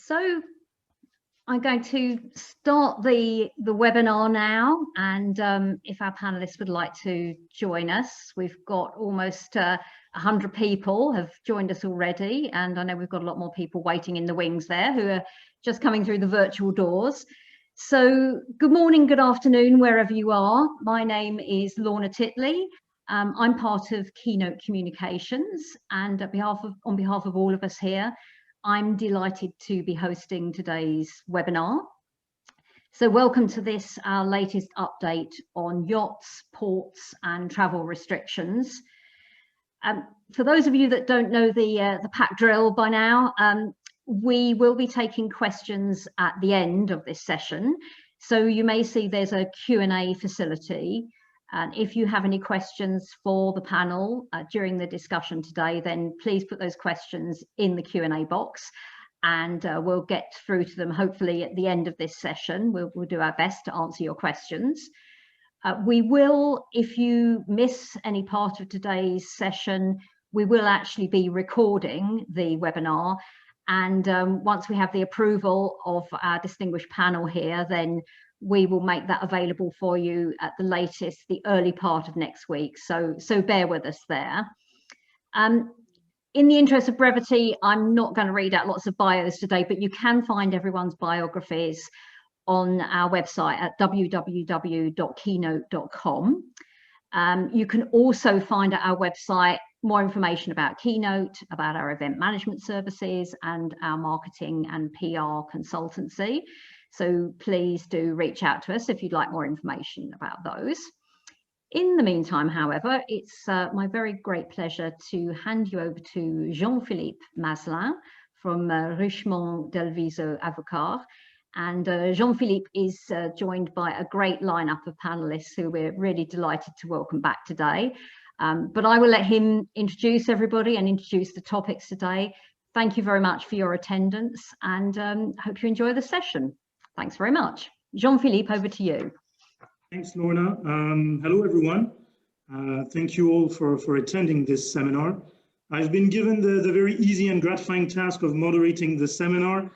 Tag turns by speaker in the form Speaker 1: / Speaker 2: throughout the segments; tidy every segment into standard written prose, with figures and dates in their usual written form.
Speaker 1: So I'm going to start the webinar now, and if our panelists would like to join us, we've got almost 100 people have joined us already, and I know we've got a lot more people waiting in the wings there who are just coming through the virtual doors. So good morning, good afternoon, wherever you are. My name is Lorna Titley. I'm part of Keynote Communications, and on behalf of all of us here, I'm delighted to be hosting today's webinar. So welcome to this, our latest update on yachts, ports and travel restrictions. For those of you that don't know the pack drill by now, we will be taking questions at the end of this session. So you may see there's a Q&A facility. And if you have any questions for the panel during the discussion today, then please put those questions in the Q&A box, and we'll get through to them hopefully at the end of this session. We'll do our best to answer your questions. We will, if you miss any part of today's session, we will actually be recording the webinar. And once we have the approval of our distinguished panel here, then we will make that available for you at the latest, the early part of next week. So bear with us there. In the interest of brevity, I'm not going to read out lots of bios today, but you can find everyone's biographies on our website at www.keynote.com. You can also find at our website more information about Keynote, about our event management services and our marketing and PR consultancy. So please do reach out to us if you'd like more information about those. In the meantime, however, it's my very great pleasure to hand you over to Jean-Philippe Maslin from Richemont, Delviso, Avocats. And Jean-Philippe is joined by a great lineup of panelists who we're really delighted to welcome back today. But I will let him introduce everybody and introduce the topics today. Thank you very much for your attendance, and hope you enjoy the session. Thanks very much. Jean-Philippe, over to you.
Speaker 2: Thanks, Lorna. Hello, everyone. Thank you all for attending this seminar. I've been given the very easy and gratifying task of moderating the seminar.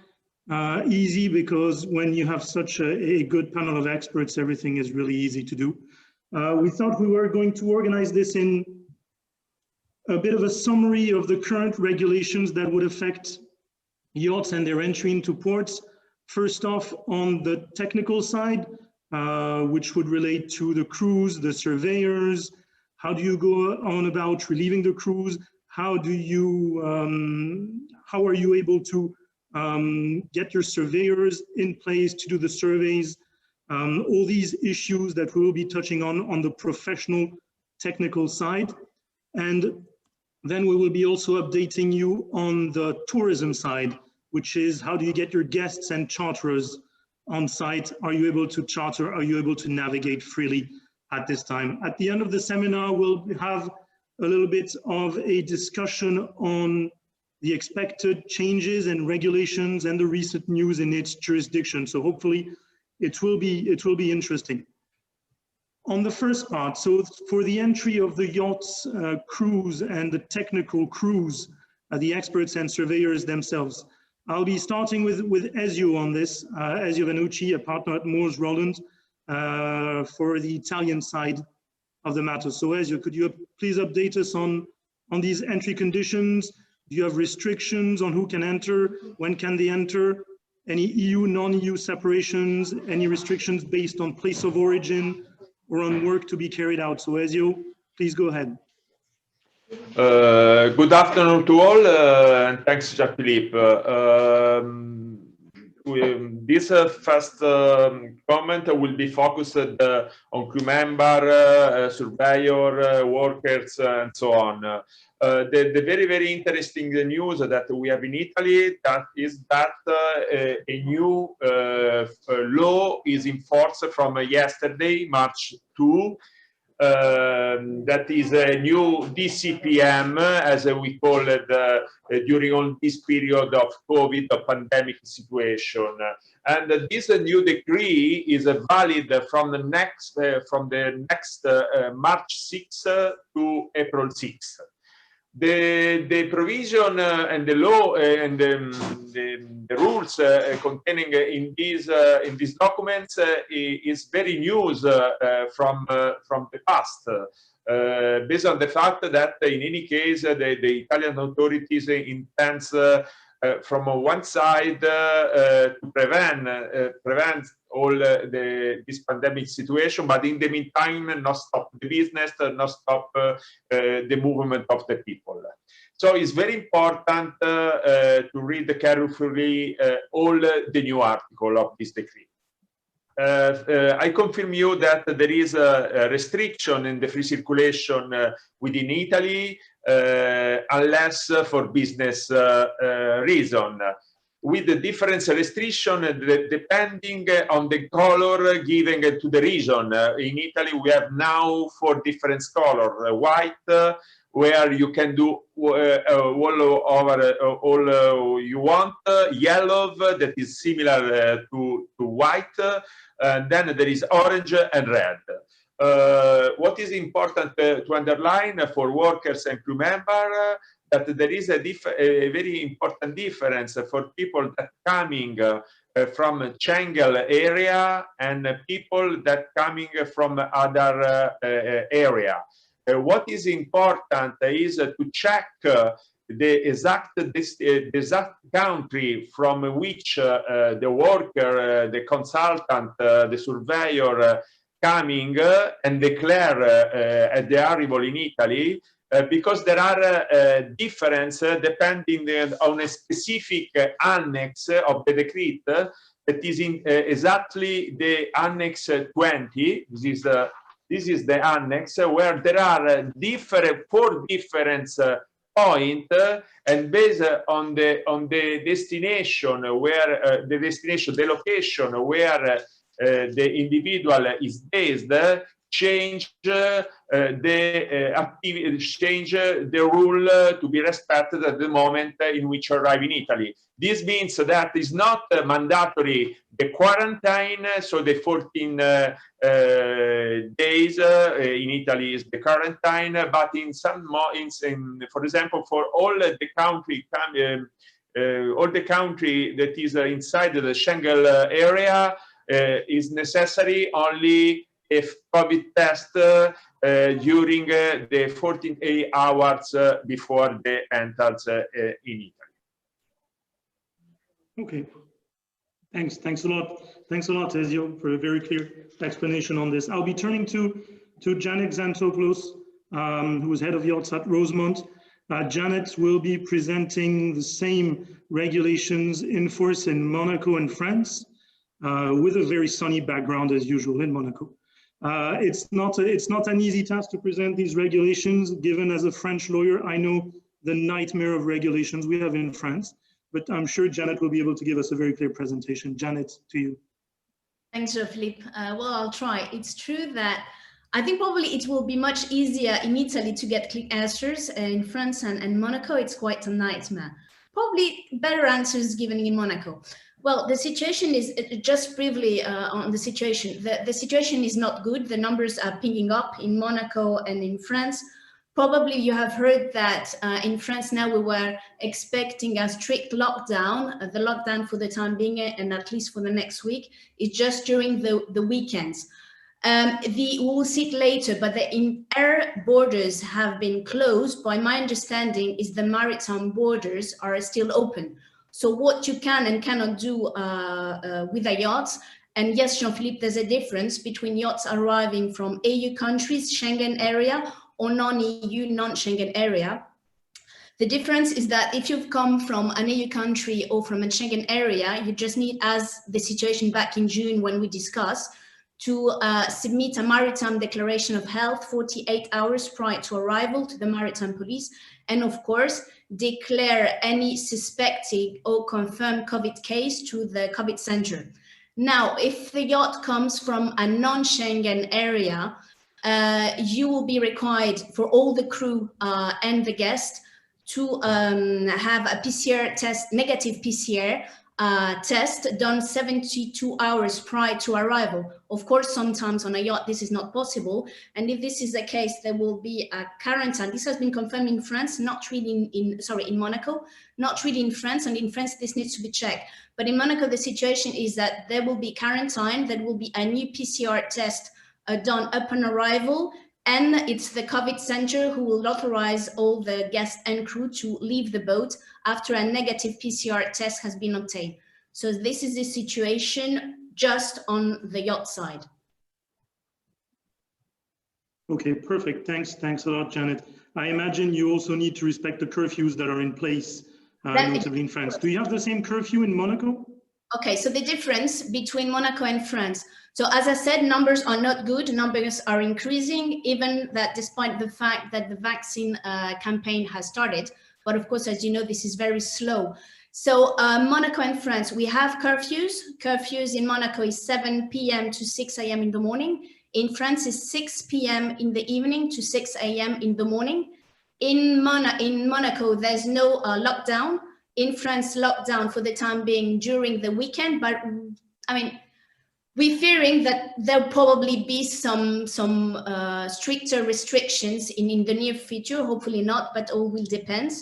Speaker 2: Easy because when you have such a good panel of experts, everything is really easy to do. We thought we were going to organize this in a bit of a summary of the current regulations that would affect yachts and their entry into ports. First off, on the technical side, which would relate to the crews, the surveyors. How do you go on about relieving the crews? How are you able to get your surveyors in place to do the surveys? All these issues that we will be touching on the professional technical side. And then we will be also updating you on the tourism side, which is how do you get your guests and charterers on site? Are you able to charter? Are you able to navigate freely at this time? At the end of the seminar, we'll have a little bit of a discussion on the expected changes and regulations and the recent news in its jurisdiction. So hopefully it will be interesting. On the first part, so for the entry of the yachts, crews and the technical crews, the experts and surveyors themselves, I'll be starting with Ezio on this, Ezio Vannucci, a partner at Rowland, for the Italian side of the matter. So Ezio, could you please update us on these entry conditions? Do you have restrictions on who can enter? When can they enter? Any EU, non-EU separations? Any restrictions based on place of origin or on work to be carried out? So Ezio, please go ahead.
Speaker 3: Good afternoon to all, and thanks, Jean-Philippe. This first comment will be focused on crew member, surveyor, workers, and so on. The very, very interesting news that we have in Italy is that a new law is enforced from yesterday, March 2. That is a new DCPM, as we call it, during all this period of COVID, of pandemic situation. And this new decree is valid from the next March 6th to April 6th. The provision and the law and the rules containing in these documents is very news from the past, based on the fact that in any case the Italian authorities intends from one side to prevent all this pandemic situation, but in the meantime not stop the business, not stop the movement of the people. So it's very important to read carefully all the new article of this decree. I confirm you that there is a restriction in the free circulation within Italy, unless for business reason, with the different restriction depending on the color given to the region. In Italy, we have now 4 different colors: white, where you can do all over all you want; yellow, that is similar to white; and then there is orange and red. What is important to underline for workers and crew members, that there is a very important difference for people that coming from Schengen area and people that coming from other area. What is important is to check the exact country from which the worker, the consultant, the surveyor coming and declare at the arrival in Italy, because there are differences depending on a specific annex of the decree that is in exactly the annex 20. This is the annex where there are 4 different points, and based on the destination where the location where the individual is based, change the rule to be respected at the moment in which you arrive in Italy. This means that it's not mandatory the quarantine, so the 14 days in Italy is the quarantine, but in some for example, for all the country that is inside the Schengen area, is necessary only if COVID test during the 48 hours before they enters in Italy.
Speaker 2: Okay, thanks a lot. Thanks a lot, Ezio, for a very clear explanation on this. I'll be turning to Janet Xanthopoulos, who is head of yachts at Rosemont. Janet will be presenting the same regulations in force in Monaco and France, with a very sunny background as usual in Monaco. It's not an easy task to present these regulations, given as a French lawyer, I know the nightmare of regulations we have in France, but I'm sure Janet will be able to give us a very clear presentation. Janet, to you.
Speaker 4: Thanks, Jean-Philippe. Well, I'll try. It's true that I think probably it will be much easier in Italy to get quick answers. In France and Monaco, it's quite a nightmare. Probably better answers given in Monaco. Well, the situation is, just briefly on the situation, the situation is not good. The numbers are picking up in Monaco and in France. Probably you have heard that in France now we were expecting a strict lockdown. The lockdown for the time being, and at least for the next week, is just during the weekends. We will see it later, but the air borders have been closed. By my understanding is the maritime borders are still open. So what you can and cannot do with the yachts, and yes, Jean-Philippe, there's a difference between yachts arriving from EU countries, Schengen area, or non-EU, non-Schengen area. The difference is that if you've come from an EU country or from a Schengen area, you just need, as the situation back in June when we discussed, to submit a maritime declaration of health 48 hours prior to arrival to the maritime police, and of course, declare any suspected or confirmed COVID case to the COVID center. Now, if the yacht comes from a non-Schengen area, you will be required for all the crew and the guests to have a PCR test, negative PCR, test done 72 hours prior to arrival. Of course, sometimes on a yacht, this is not possible. And if this is the case, there will be a quarantine. This has been confirmed in France, not really in Monaco, not really in France. And in France, this needs to be checked. But in Monaco, the situation is that there will be quarantine. There will be a new PCR test done upon arrival. And it's the COVID center who will authorize all the guests and crew to leave the boat after a negative PCR test has been obtained. So this is the situation just on the yacht side.
Speaker 2: Okay, perfect. Thanks a lot, Janet. I imagine you also need to respect the curfews that are in place, notably in France. Do you have the same curfew in Monaco?
Speaker 4: Okay, so the difference between Monaco and France. So as I said, numbers are not good. Numbers are increasing, even that despite the fact that the vaccine campaign has started. But of course, as you know, this is very slow. So Monaco and France, we have curfews. Curfews in Monaco is 7 p.m. to 6 a.m. in the morning. In France is 6 p.m. in the evening to 6 a.m. in the morning. In Monaco, there's no lockdown. In France, lockdown for the time being during the weekend. But I mean, we're fearing that there'll probably be some stricter restrictions in the near future. Hopefully not, but all will depend.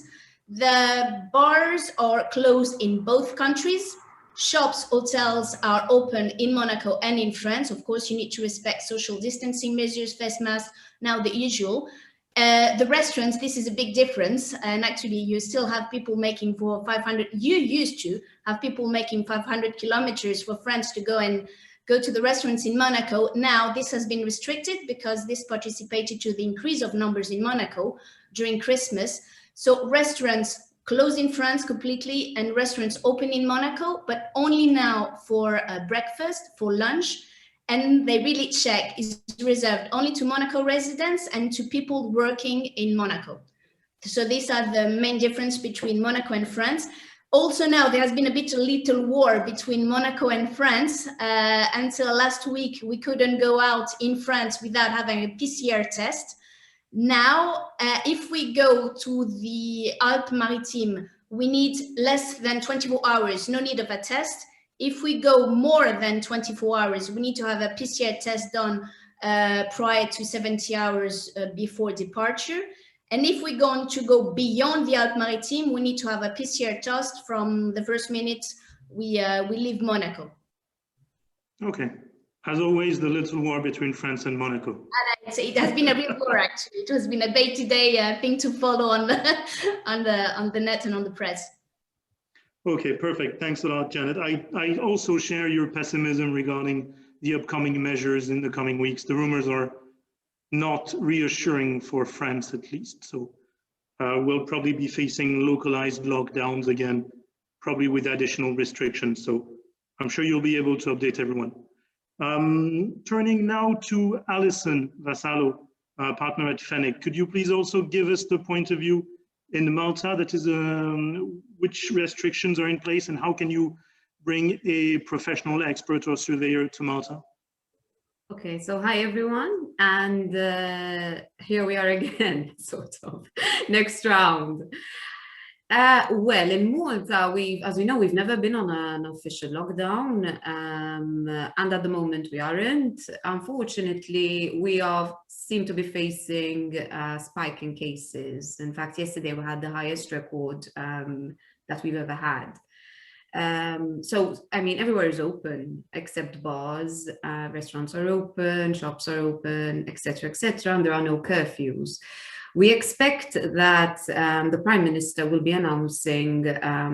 Speaker 4: The bars are closed in both countries. Shops, hotels are open in Monaco and in France. Of course, you need to respect social distancing measures, face masks, now the usual. The restaurants, this is a big difference. And actually, you still have people making for 500, you used to have people making 500 kilometers for France to go to the restaurants in Monaco. Now, this has been restricted because this participated to the increase of numbers in Monaco during Christmas. So restaurants closed in France completely and restaurants open in Monaco, but only now for breakfast, for lunch. And they really check, is reserved only to Monaco residents and to people working in Monaco. So these are the main difference between Monaco and France. Also now there has been a little war between Monaco and France. Until last week, we couldn't go out in France without having a PCR test. Now, if we go to the Alpes-Maritimes, we need less than 24 hours, no need of a test. If we go more than 24 hours, we need to have a PCR test done prior to 70 hours before departure. And if we're going to go beyond the Alpes-Maritimes, we need to have a PCR test from the first minute we leave Monaco.
Speaker 2: Okay. As always, the little war between France and Monaco.
Speaker 4: And I'd say it has been a real war, actually. It has been a day-to-day thing to follow on the net and on the press.
Speaker 2: Okay, perfect. Thanks a lot, Janet. I also share your pessimism regarding the upcoming measures in the coming weeks. The rumors are not reassuring for France, at least. So we'll probably be facing localized lockdowns again, probably with additional restrictions. So I'm sure you'll be able to update everyone. Turning now to Alison Vassallo, partner at Fenech. Could you please also give us the point of view in Malta, that is, which restrictions are in place and how can you bring a professional expert or surveyor to Malta?
Speaker 5: Okay, so hi everyone, and here we are again, sort of, next round. Well, in Malta, as we know, we've never been on an official lockdown, and at the moment we aren't. Unfortunately, we seem to be facing a spike in cases. In fact, yesterday we had the highest record that we've ever had. So, I mean, everywhere is open except bars, restaurants are open, shops are open, etc., and there are no curfews. We expect that the Prime Minister will be announcing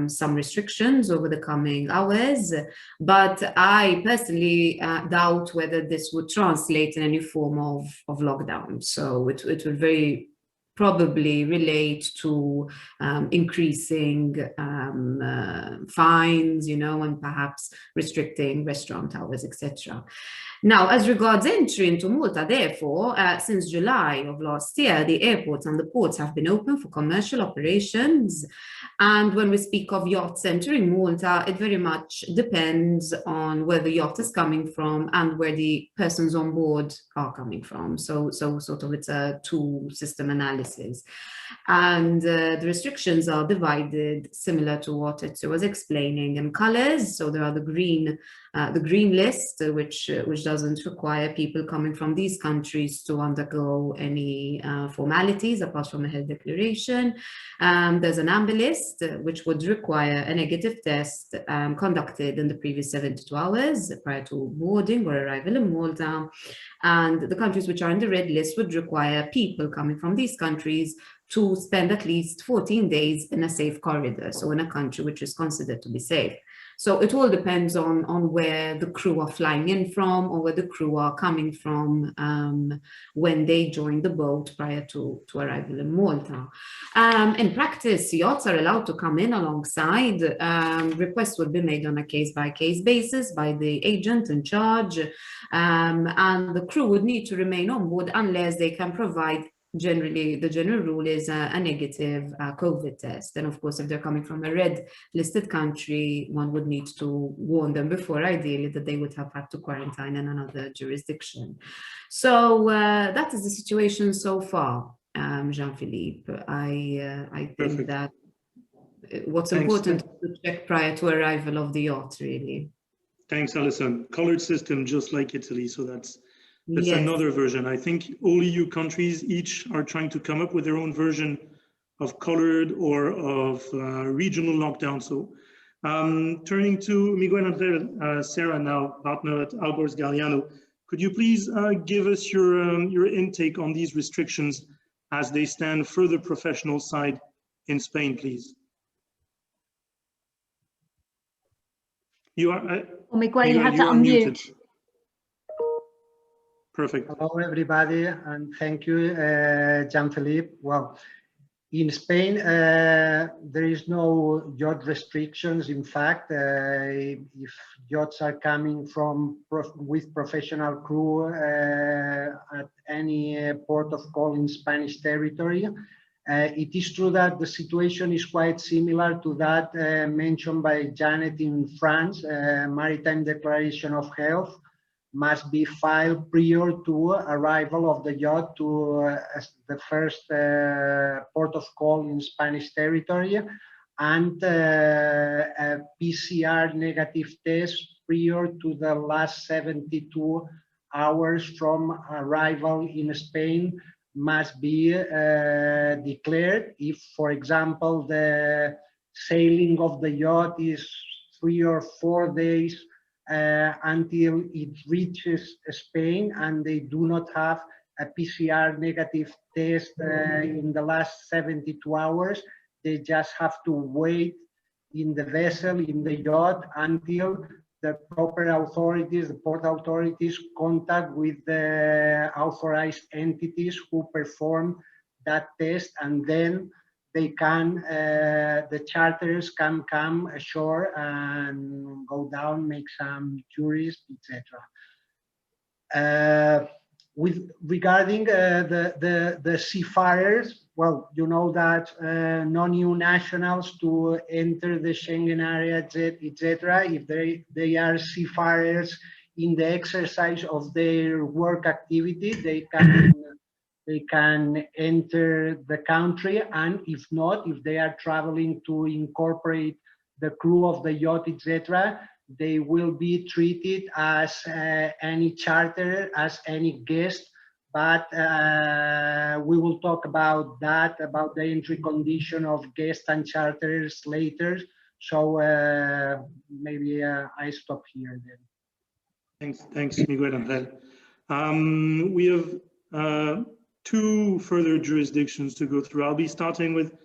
Speaker 5: some restrictions over the coming hours, but I personally doubt whether this would translate in any form of lockdown. So it will very probably relate to increasing fines, and perhaps restricting restaurant hours, etc. Now, as regards entry into Malta, therefore, since July of last year, the airports and the ports have been open for commercial operations. And when we speak of yachts entering Malta, it very much depends on where the yacht is coming from and where the persons on board are coming from. So sort of it's a two-system analysis. services. And the restrictions are divided similar to what Ezio was explaining in colors. So there are the green list, which doesn't require people coming from these countries to undergo any formalities apart from a health declaration. There's an amber list, which would require a negative test conducted in the previous 72 hours prior to boarding or arrival in Malta. And the countries which are in the red list would require people coming from these countries to spend at least 14 days in a safe corridor, so in a country which is considered to be safe. So it all depends on where the crew are flying in from or where the crew are coming from when they join the boat prior to arrival in Malta. In practice, yachts are allowed to come in alongside. Requests will be made on a case-by-case basis by the agent in charge, and the crew would need to remain on board unless they can provide. Generally, the general rule is a negative COVID test. And of course, if they're coming from a red listed country, one would need to warn them before, ideally, that they would have had to quarantine in another jurisdiction. So that is the situation so far, Jean-Philippe. I think that what's important is to check prior to arrival of the yacht, really.
Speaker 2: Thanks, Alison. Colored system, just like Italy. So that's
Speaker 5: Yes.
Speaker 2: another version. I think all EU countries each are trying to come up with their own version of colored or of regional lockdown. So turning to Miguel and Serra now, partner at Albors Galiano, could you please give us your intake on these restrictions as they stand for the professional side in Spain, please? You are,
Speaker 1: Miguel, you have to unmute.
Speaker 2: Perfect.
Speaker 6: Hello, everybody, and thank you, Jean-Philippe. Well, in Spain, there is no yacht restrictions. In fact, if yachts are coming from with professional crew at any port of call in Spanish territory, it is true that the situation is quite similar to that mentioned by Janet in France. Maritime Declaration of Health must be filed prior to arrival of the yacht to the first port of call in Spanish territory, and a PCR negative test prior to the last 72 hours from arrival in Spain must be declared. If, for example, the sailing of the yacht is 3 or 4 days until it reaches Spain and they do not have a PCR negative test in the last 72 hours, they just have to wait in the vessel, in the yacht, until the proper authorities, the port authorities, contact with the authorized entities who perform that test, and then they can, the charters can come ashore and go down, make some tourists, etc. Regarding the seafarers, well, you know that non-EU nationals to enter the Schengen area, etc., if they are seafarers in the exercise of their work activity, they can enter the country, and if not, if they are traveling to incorporate the crew of the yacht, etc., they will be treated as any charter, as any guest. But we will talk about that, about the entry condition of guests and charters later. So maybe I stop here then.
Speaker 2: Thanks, Miguel Ángel. We have 2 further jurisdictions to go through. I'll be starting with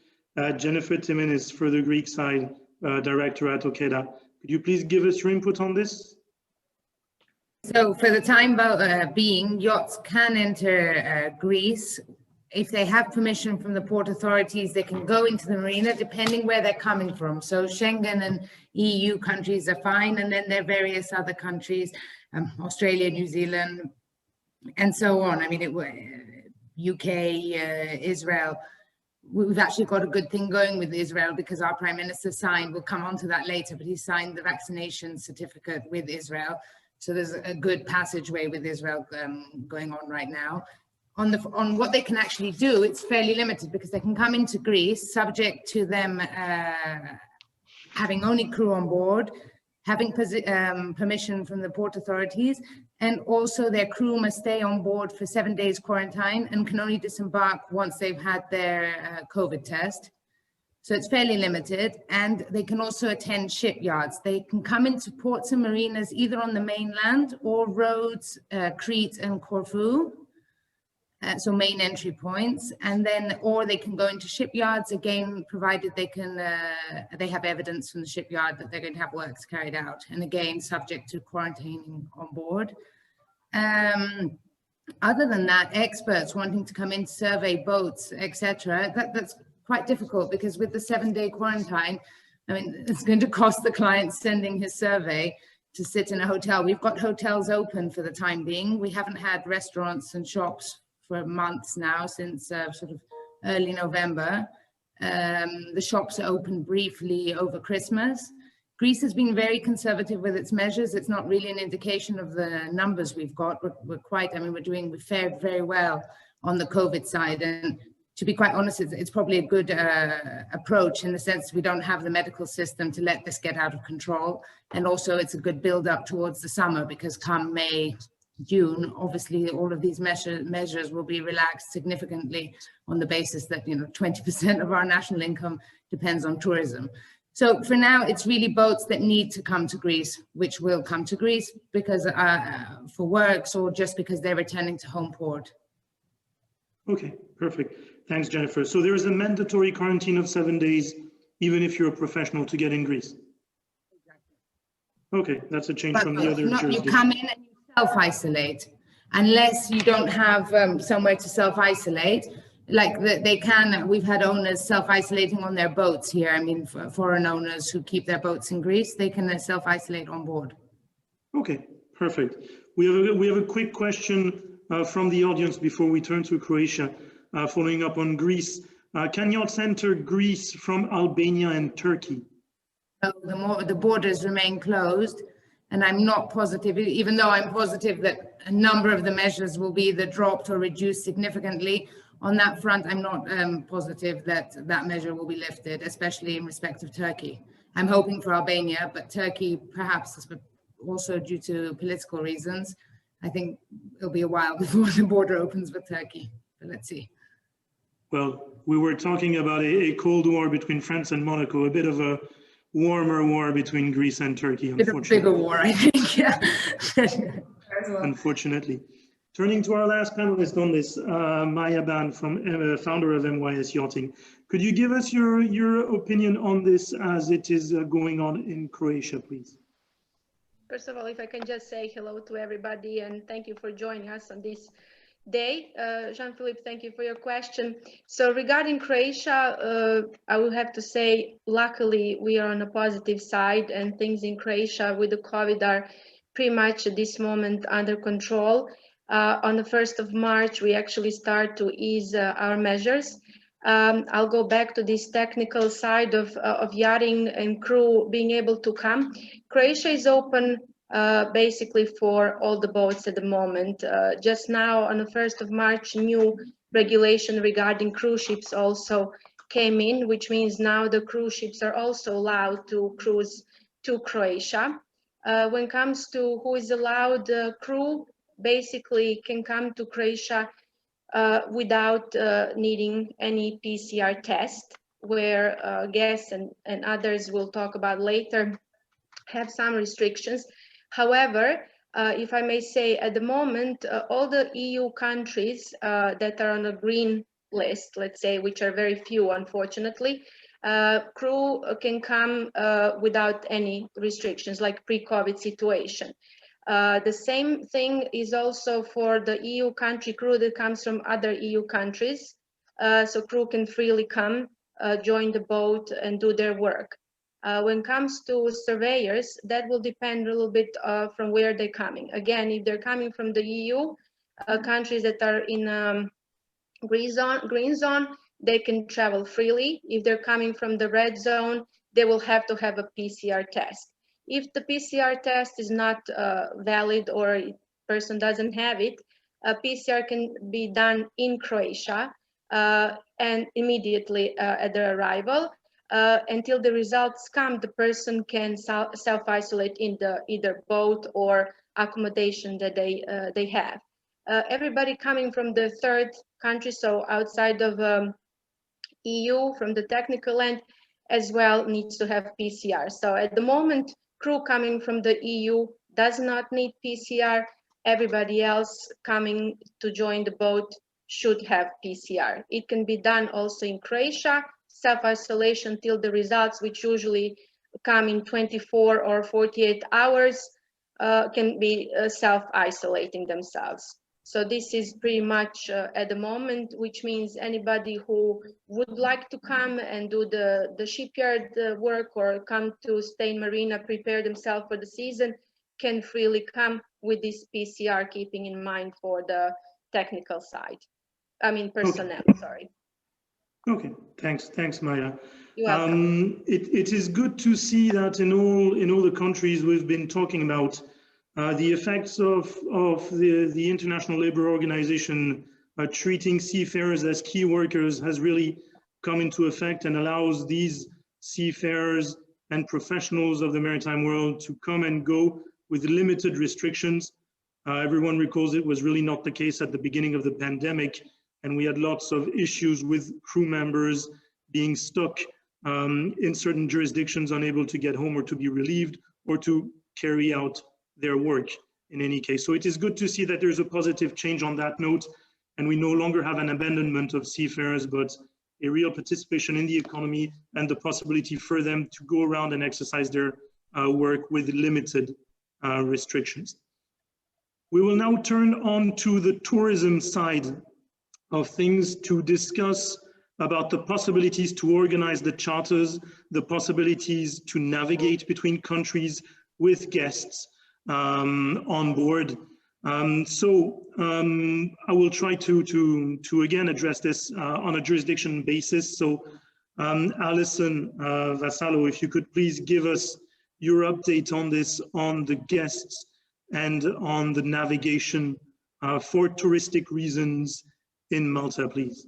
Speaker 2: Jennifer Timinez for the Greek side, Director at Okeda. Could you please give us your input on this?
Speaker 7: So for the time being, yachts can enter Greece. If they have permission from the port authorities, they can go into the marina, depending where they're coming from. So Schengen and EU countries are fine, and then there are various other countries, Australia, New Zealand, and so on. I mean, UK, Israel. We've actually got a good thing going with Israel because our Prime Minister signed, we'll come on to that later, but he signed the vaccination certificate with Israel. So there's a good passageway with Israel going on right now. on what they can actually do, it's fairly limited because they can come into Greece subject to them having only crew on board, having permission from the port authorities, and also their crew must stay on board for 7 days quarantine and can only disembark once they've had their COVID test. So it's fairly limited, and they can also attend shipyards. They can come into ports and marinas either on the mainland or Rhodes, Crete and Corfu. So main entry points, and then, or they can go into shipyards again, provided they can, they have evidence from the shipyard that they're going to have works carried out, and again, subject to quarantining on board. Other than that, experts wanting to come in, survey boats, etc., that's quite difficult because with the 7-day quarantine, I mean, it's going to cost the client sending his survey to sit in a hotel. We've got hotels open for the time being. We haven't had restaurants and shops for months now, since sort of early November. The shops are open briefly over Christmas. Greece has been very conservative with its measures. It's not really an indication of the numbers we've got. We fared very well on the COVID side. And to be quite honest, it's probably a good approach in the sense we don't have the medical system to let this get out of control. And also it's a good build up towards the summer, because come May, June, obviously all of these measures will be relaxed significantly on the basis that 20% of our national income depends on tourism. So for now, it's really boats that need to come to Greece, which will come to Greece because for works or just because they're returning to home port.
Speaker 2: Okay, perfect. Thanks, Jennifer. So there is a mandatory quarantine of 7 days, even if you're a professional, to get in Greece. Okay, that's a change from the other jurisdictions.
Speaker 7: You come in and self-isolate, unless you don't have somewhere to self-isolate. Like they can, we've had owners self-isolating on their boats here. I mean, for foreign owners who keep their boats in Greece, they can self-isolate on board.
Speaker 2: Okay, perfect. We have a quick question from the audience before we turn to Croatia, following up on Greece. Can yachts enter Greece from Albania and Turkey?
Speaker 7: No, the borders remain closed. And I'm not positive, even though I'm positive that a number of the measures will be either dropped or reduced significantly. On that front, I'm not positive that that measure will be lifted, especially in respect of Turkey. I'm hoping for Albania, but Turkey, perhaps also due to political reasons, I think it'll be a while before the border opens with Turkey. But let's see.
Speaker 2: Well, we were talking about a Cold War between France and Monaco, a bit of a warmer war between Greece and Turkey, unfortunately.
Speaker 7: A bigger war, I think, yeah.
Speaker 2: Unfortunately. Turning to our last panelist on this, Maya Ban, founder of MYS Yachting. Could you give us your opinion on this as it is going on in Croatia, please?
Speaker 8: First of all, if I can just say hello to everybody and thank you for joining us on this day. Jean-Philippe, thank you for your question. So regarding Croatia, I will have to say, luckily, we are on a positive side and things in Croatia with the COVID are pretty much at this moment under control. On the 1st of March, we actually start to ease our measures. I'll go back to this technical side of yachting and crew being able to come. Croatia is open basically for all the boats at the moment. Just now on the 1st of March, new regulation regarding cruise ships also came in, which means now the cruise ships are also allowed to cruise to Croatia. When it comes to who is allowed, crew basically can come to Croatia without needing any PCR test, where guests and others will talk about later have some restrictions. However, if I may say, at the moment, all the EU countries that are on a green list, let's say, which are very few, unfortunately, crew can come without any restrictions, like pre-COVID situation. The same thing is also for the EU country crew that comes from other EU countries. So crew can freely come, join the boat and do their work. When it comes to surveyors, that will depend a little bit from where they're coming. Again, if they're coming from the EU, countries that are in green zone, they can travel freely. If they're coming from the red zone, they will have to have a PCR test. If the PCR test is not valid or a person doesn't have it, PCR can be done in Croatia and immediately at their arrival. Until the results come, the person can self-isolate in the either boat or accommodation that they have. Everybody coming from the third country, so outside of EU, from the technical end, as well needs to have PCR. So at the moment, crew coming from the EU does not need PCR. Everybody else coming to join the boat should have PCR. It can be done also in Croatia, self-isolation till the results, which usually come in 24 or 48 hours, can be self-isolating themselves. So this is pretty much at the moment, which means anybody who would like to come and do the shipyard work or come to stay in marina, prepare themselves for the season, can freely come with this PCR, keeping in mind for the technical side. I mean, personnel,
Speaker 2: okay.
Speaker 8: Sorry.
Speaker 2: Okay, thanks, Maya.
Speaker 8: You're welcome.
Speaker 2: It is good to see that in all the countries we've been talking about, the effects of the International Labour Organization treating seafarers as key workers has really come into effect and allows these seafarers and professionals of the maritime world to come and go with limited restrictions. Everyone recalls it was really not the case at the beginning of the pandemic, and we had lots of issues with crew members being stuck in certain jurisdictions, unable to get home or to be relieved or to carry out their work in any case. So it is good to see that there's a positive change on that note, and we no longer have an abandonment of seafarers, but a real participation in the economy and the possibility for them to go around and exercise their work with limited restrictions. We will now turn on to the tourism side of things to discuss about the possibilities to organize the charters, the possibilities to navigate between countries with guests on board. I will try to again address this on a jurisdiction basis. So Alison, Vassallo, if you could please give us your update on this, on the guests and on the navigation for touristic reasons in Malta, please.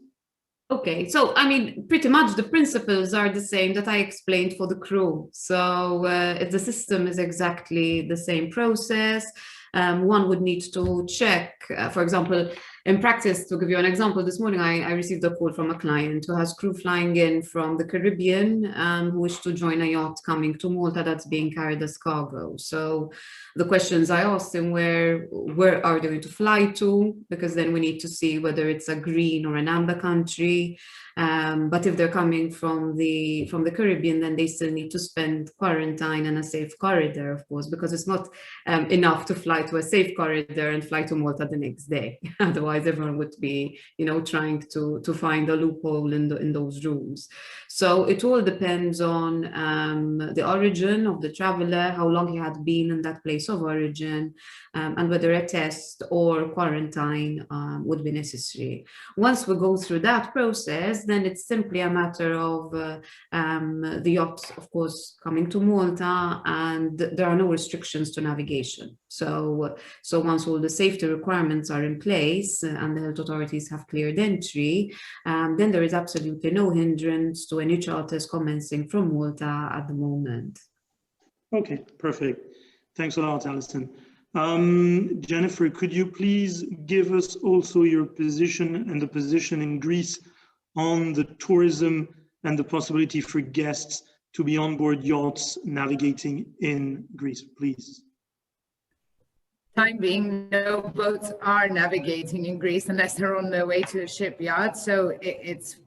Speaker 5: Okay, so I mean, pretty much the principles are the same that I explained for the crew. So the system is exactly the same process. One would need to check, for example, in practice, to give you an example, this morning I received a call from a client who has crew flying in from the Caribbean who wish to join a yacht coming to Malta that's being carried as cargo. So the questions I asked him were, where are they going to fly to? Because then we need to see whether it's a green or an amber country. But if they're coming from the Caribbean, then they still need to spend quarantine and a safe corridor, of course, because it's not enough to fly to a safe corridor and fly to Malta the next day. Otherwise, everyone would be, trying to find a loophole in those rules. So it all depends on the origin of the traveler, how long he had been in that place of origin, and whether a test or quarantine would be necessary. Once we go through that process, then it's simply a matter of the yacht, of course, coming to Malta, and there are no restrictions to navigation. So once all the safety requirements are in place and the health authorities have cleared entry, then there is absolutely no hindrance to any charters commencing from Malta at the moment.
Speaker 2: Okay, perfect. Thanks a lot, Alison. Jennifer, could you please give us also your position and the position in Greece on the tourism and the possibility for guests to be on board yachts navigating in Greece, please?
Speaker 7: Time being, no boats are navigating in Greece unless they're on their way to a shipyard. So it's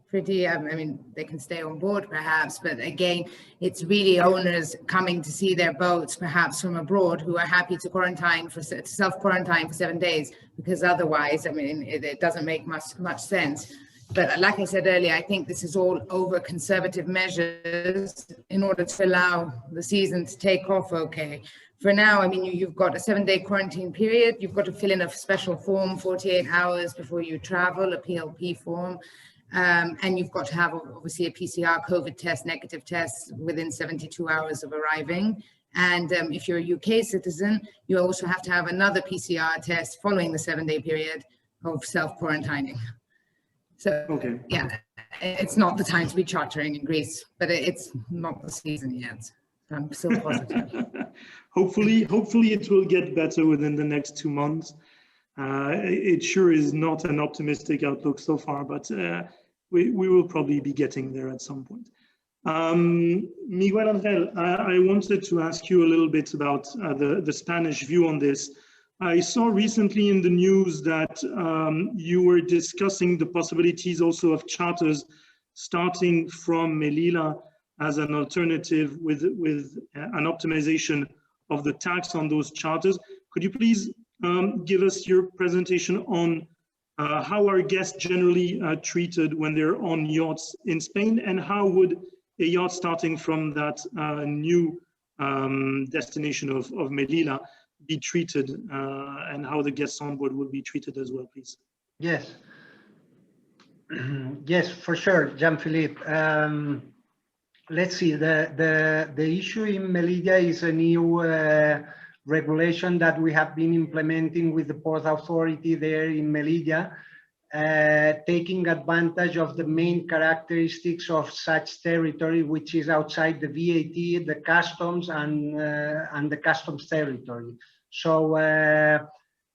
Speaker 7: pretty, I mean, they can stay on board perhaps, but again, it's really owners coming to see their boats perhaps from abroad who are happy to self-quarantine for 7 days, because otherwise, I mean, it doesn't make much sense. But like I said earlier, I think this is all over conservative measures in order to allow the season to take off okay. For now, I mean, you've got a 7-day quarantine period. You've got to fill in a special form 48 hours before you travel, a PLP form. And you've got to have, obviously, a PCR COVID test, negative test within 72 hours of arriving. And if you're a UK citizen, you also have to have another PCR test following the 7-day period of self-quarantining. So,
Speaker 2: Okay.
Speaker 7: yeah, it's not the time to be chartering in Greece, but it's not the season yet. So I'm still positive.
Speaker 2: Hopefully it will get better within the next 2 months. It sure is not an optimistic outlook so far, but we will probably be getting there at some point. Miguel Ángel, I wanted to ask you a little bit about the Spanish view on this. I saw recently in the news that you were discussing the possibilities also of charters starting from Melilla as an alternative with an optimization of the tax on those charters. Could you please give us your presentation on how are guests generally treated when they're on yachts in Spain, and how would a yacht starting from that new destination of Melilla be treated, and how the guests on board will be treated as well, please?
Speaker 6: Yes. Yes, for sure, Jean-Philippe. Let's see, the issue in Melilla is a new regulation that we have been implementing with the Port Authority there in Melilla, taking advantage of the main characteristics of such territory, which is outside the VAT, the customs, and the customs territory. So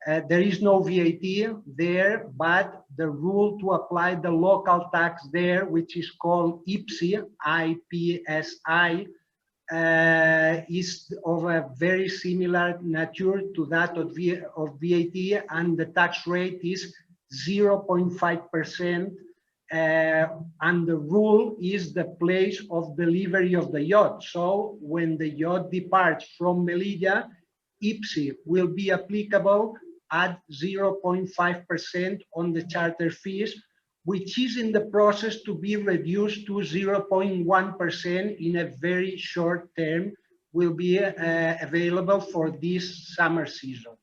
Speaker 6: there is no VAT there, but the rule to apply the local tax there, which is called IPSI, IPSI, is of a very similar nature to that of VAT, and the tax rate is 0.5%, and the rule is the place of delivery of the yacht. So when the yacht departs from Melilla, IPSI will be applicable at 0.5% on the charter fees, which is in the process to be reduced to 0.1% in a very short term, will be available for this summer season.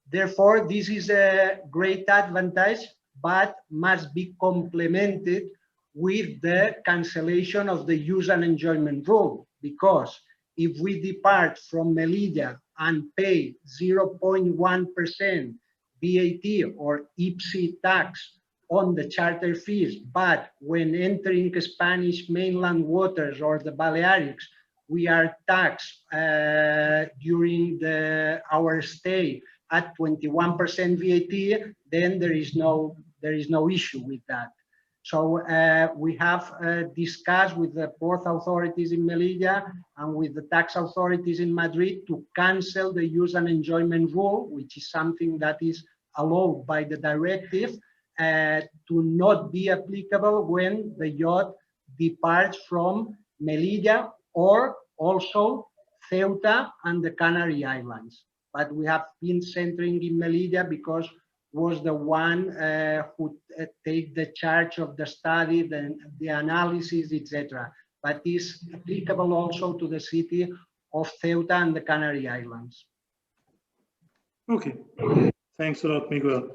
Speaker 6: Therefore, this is a great advantage, but must be complemented with the cancellation of the use and enjoyment rule, because if we depart from Melilla and pay 0.1% VAT or IPSI tax on the charter fees, but when entering Spanish mainland waters or the Balearics, we are taxed during our stay at 21% VAT, then there is no issue with that. So we have discussed with the port authorities in Melilla and with the tax authorities in Madrid to cancel the use and enjoyment rule, which is something that is allowed by the directive, to not be applicable when the yacht departs from Melilla or also Ceuta and the Canary Islands. But we have been centering in Melilla because was the one who take the charge of the study, the analysis, etc. But is applicable also to the city of Ceuta and the Canary Islands.
Speaker 2: Okay, thanks a lot, Miguel.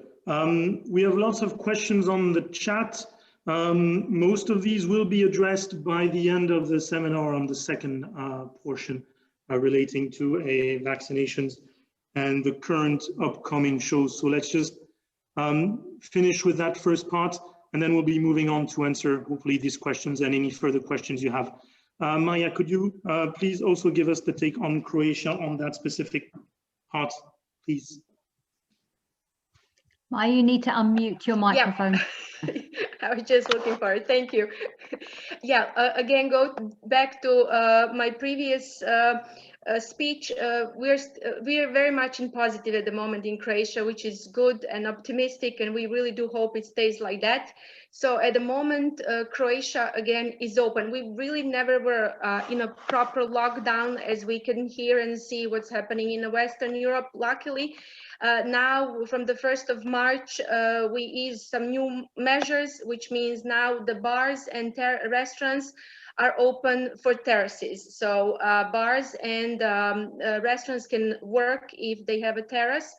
Speaker 2: We have lots of questions on the chat. Most of these will be addressed by the end of the seminar on the second portion relating to vaccinations and the current upcoming shows. So let's just finish with that first part, and then we'll be moving on to answer hopefully these questions and any further questions you have. Maya, could you please also give us the take on Croatia on that specific part, please?
Speaker 1: Maya, you need to unmute your microphone.
Speaker 8: Yeah. I was just looking for it. Thank you. Yeah, again, go back to my previous speech. We are very much in positive at the moment in Croatia, which is good and optimistic, and we really do hope it stays like that. So at the moment, Croatia again is open. We really never were in a proper lockdown, as we can hear and see what's happening in Western Europe. Luckily, now from the 1st of March, we ease some new measures, which means now the bars and restaurants are open for terraces. So bars and restaurants can work if they have a terrace.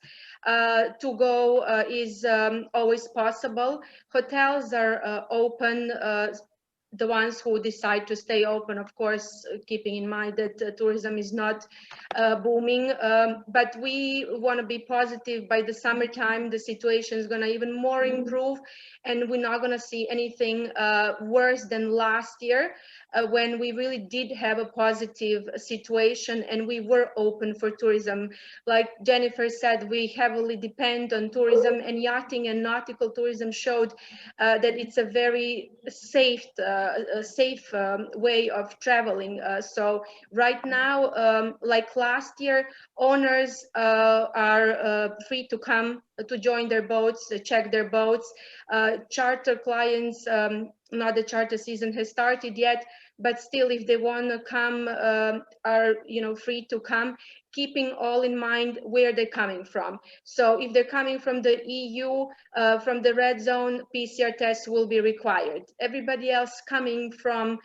Speaker 8: To go is always possible. Hotels are open the ones who decide to stay open, of course, keeping in mind that tourism is not booming. But we want to be positive. By the summertime, the situation is going to even more improve, and we're not going to see anything worse than last year, when we really did have a positive situation and we were open for tourism. Like Jennifer said, we heavily depend on tourism, and yachting and nautical tourism showed that it's a very safe way of traveling. So right now, like last year, owners are free to come to join their boats, check their boats. Charter clients, not the charter season has started yet, but still, if they want to come, are free to come, keeping all in mind where they're coming from. So if they're coming from the EU, from the red zone, PCR tests will be required. Everybody else coming from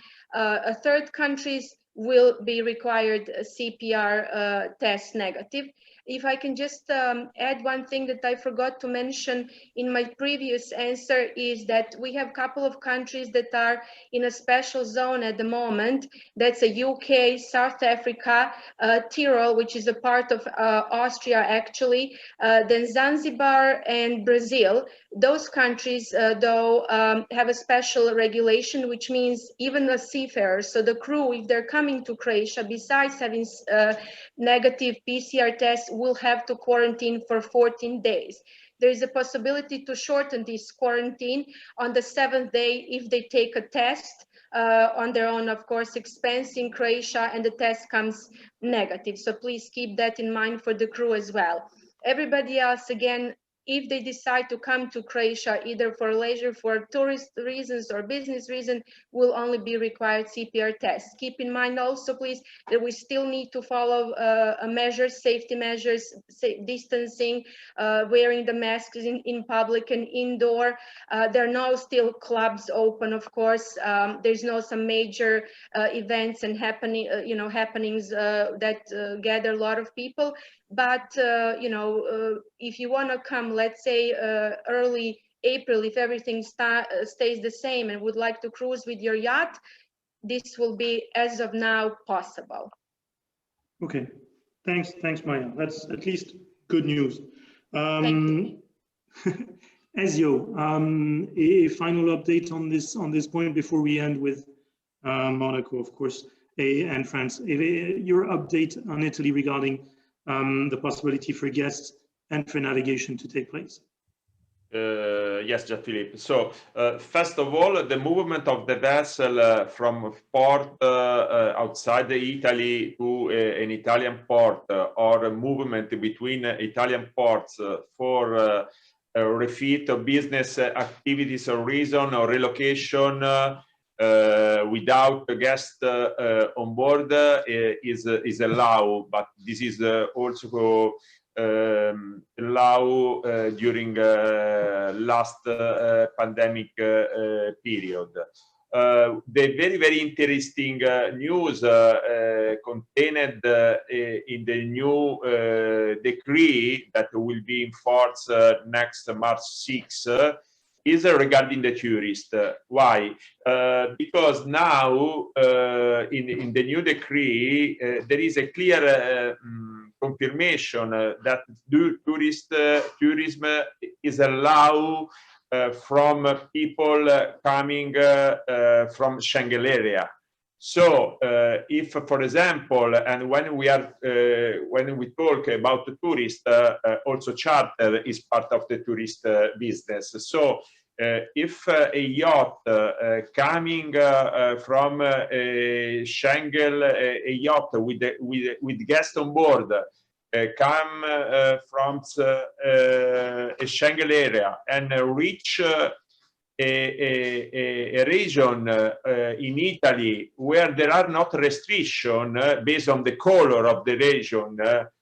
Speaker 8: third countries will be required CPR test negative. If I can just add one thing that I forgot to mention in my previous answer, is that we have a couple of countries that are in a special zone at the moment. That's a UK, South Africa, Tyrol, which is a part of Austria actually, then Zanzibar and Brazil. Those countries, though, have a special regulation, which means even the seafarers, so the crew, if they're coming to Croatia, besides having negative PCR tests, will have to quarantine for 14 days. There is a possibility to shorten this quarantine on the 7th day if they take a test on their own, of course, expense in Croatia, and the test comes negative. So please keep that in mind for the crew as well. Everybody else, again, if they decide to come to Croatia, either for leisure, for tourist reasons or business reason, will only be required CPR tests. Keep in mind also, please, that we still need to follow measures, safety measures, distancing, wearing the masks in public and indoor. There are no still clubs open, of course. There's no some major events and happenings that gather a lot of people. But if you want to come, let's say early April, if everything stays the same and would like to cruise with your yacht, this will be, as of now, possible.
Speaker 2: Okay, thanks, Maya. That's at least good news.
Speaker 8: Thank you.
Speaker 2: Ezio, a final update on this point before we end with Monaco, of course, and France. Your update on Italy regarding the possibility for guests and for navigation to take place.
Speaker 3: Yes, Jean-Philippe. So first of all, the movement of the vessel from port outside Italy to an Italian port, or a movement between Italian ports for refit of business activities or reason or relocation without a guest on board is allowed, but this is also allowed during last pandemic period. The very interesting news contained in the new decree that will be in force next March 6 is regarding the tourist. Why? Because now in the new decree there is a clear confirmation that tourism is allowed from people coming from Schengen area. So if, for example, and when we talk about the tourist, also charter is part of the tourist business. So if a yacht coming from Schengen, a yacht with guests on board, come from a Schengen area and reach a region in Italy where there are not restrictions based on the color of the region.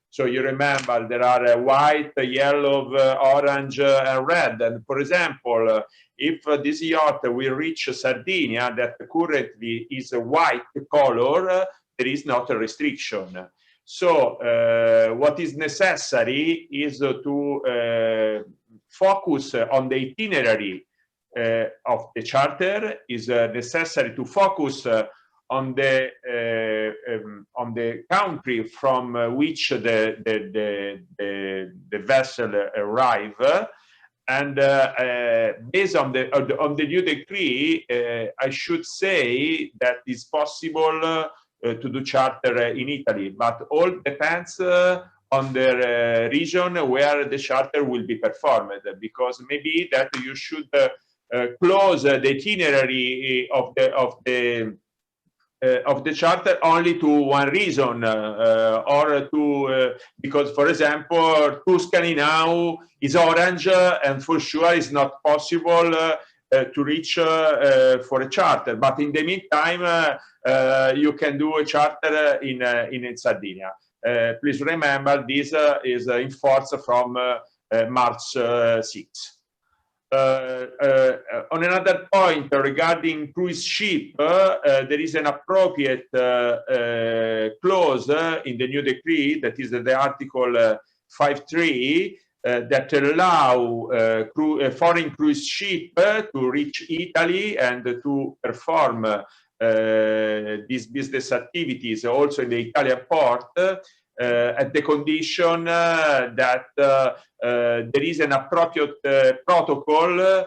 Speaker 3: So you remember there are white, yellow, orange, and red. And for example, if this yacht will reach Sardinia, that currently is a white color, there is not a restriction. So what is necessary is to focus on the itinerary of the charter, is necessary to focus on the country from which the vessel arrive, and based on the new decree, I should say that it's possible to do charter in Italy, but all depends on the region where the charter will be performed, because maybe that you should close the itinerary of the charter only to one reason, or to because, for example, Tuscany now is orange, and for sure it's not possible to reach for a charter. But in the meantime, you can do a charter in Sardinia. Please remember, this is in force from March 6. On another point regarding cruise ship, there is an appropriate clause in the new decree, that is the Article 5.3, that allow foreign cruise ship to reach Italy and to perform these business activities also in the Italian port, at the condition that there is an appropriate protocol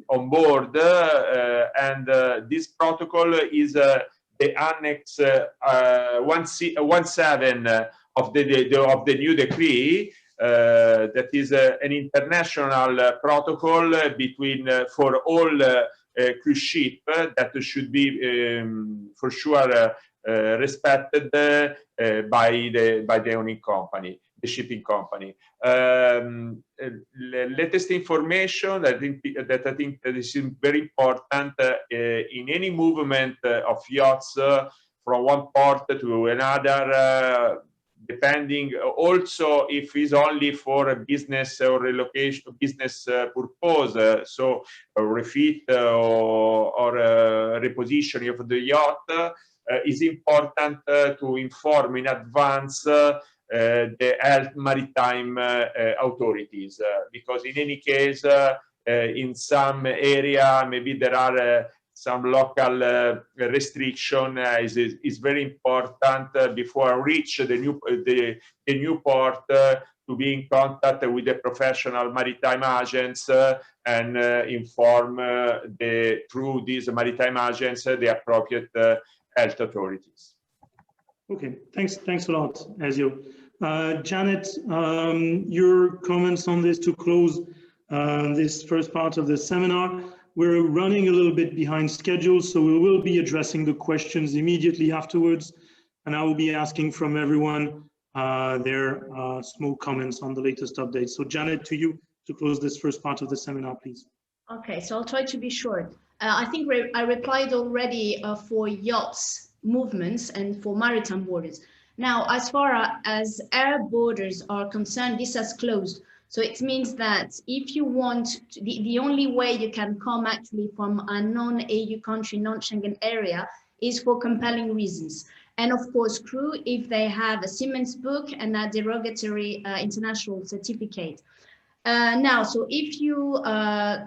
Speaker 3: on board, and this protocol is the Annex 17 of the new decree. That is an international protocol between for all cruise ship that should be for sure respected by the owning company, the shipping company. Latest information that I think that is very important in any movement of yachts from one port to another, depending also if it's only for a business or relocation business purpose, so a refit or repositioning of the yacht, is important to inform in advance the health maritime authorities, because in any case, in some area maybe there are some local restriction. Is very important before I reach the new port to be in contact with the professional maritime agents and inform through these maritime agents the appropriate health authorities.
Speaker 2: Okay, thanks a lot, Ezio. Janet, your comments on this to close this first part of the seminar. We're running a little bit behind schedule, so we will be addressing the questions immediately afterwards, and I will be asking from everyone their small comments on the latest updates. So Janet, to you to close this first part of the seminar, please.
Speaker 4: Okay, so I'll try to be short. I think I replied already for yachts movements and for maritime borders. Now, as far as air borders are concerned, this has closed. So it means that if you want, the only way you can come actually from a non-EU country, non-Schengen area, is for compelling reasons. And of course, crew, if they have a Siemens book and a derogatory international certificate. Now, so if you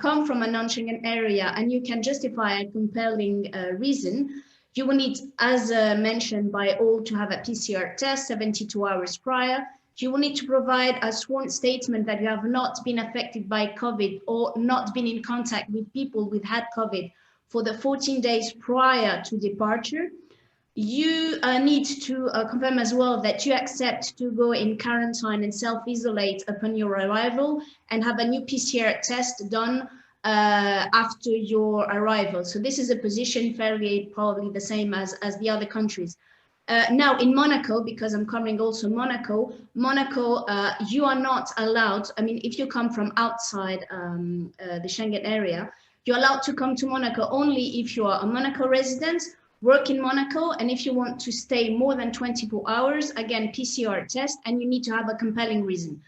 Speaker 4: come from a non-Schengen area and you can justify a compelling reason, you will need, as mentioned by all, to have a PCR test 72 hours prior. You will need to provide a sworn statement that you have not been affected by COVID or not been in contact with people who had COVID for the 14 days prior to departure. You need to confirm as well that you accept to go in quarantine and self-isolate upon your arrival and have a new PCR test done after your arrival. So this is a position fairly probably the same as the other countries. Now in Monaco, because I'm covering also Monaco, you are not allowed, I mean, if you come from outside the Schengen area, you're allowed to come to Monaco only if you are a Monaco resident, work in Monaco, and if you want to stay more than 24 hours, again, PCR test, and you need to have a compelling reason.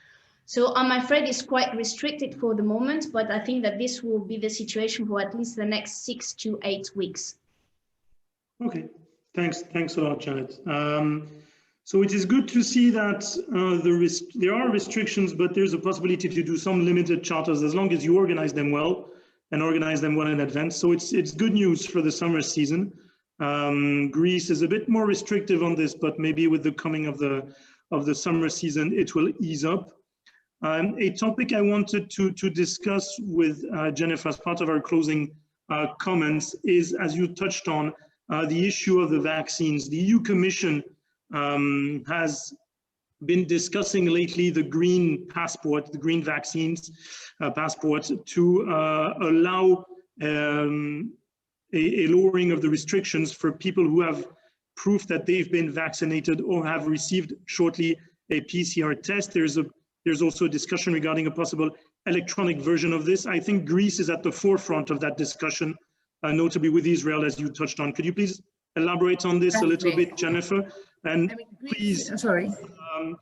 Speaker 4: So I'm afraid it's quite restricted for the moment, but I think that this will be the situation for at least the next 6 to 8 weeks.
Speaker 2: Okay, thanks a lot, Janet. So it is good to see that there are restrictions, but there's a possibility to do some limited charters as long as you organize them well and organize them well in advance. So it's good news for the summer season. Greece is a bit more restrictive on this, but maybe with the coming of the summer season, it will ease up. A topic I wanted to discuss with Jennifer as part of our closing comments is, as you touched on, the issue of the vaccines. The EU Commission has been discussing lately the green passport, the green vaccines passport, to allow a lowering of the restrictions for people who have proof that they've been vaccinated or have received shortly a PCR test. There's also a discussion regarding a possible electronic version of this. I think Greece is at the forefront of that discussion, notably with Israel, as you touched on. Could you please elaborate on this a little bit, Jennifer? And please,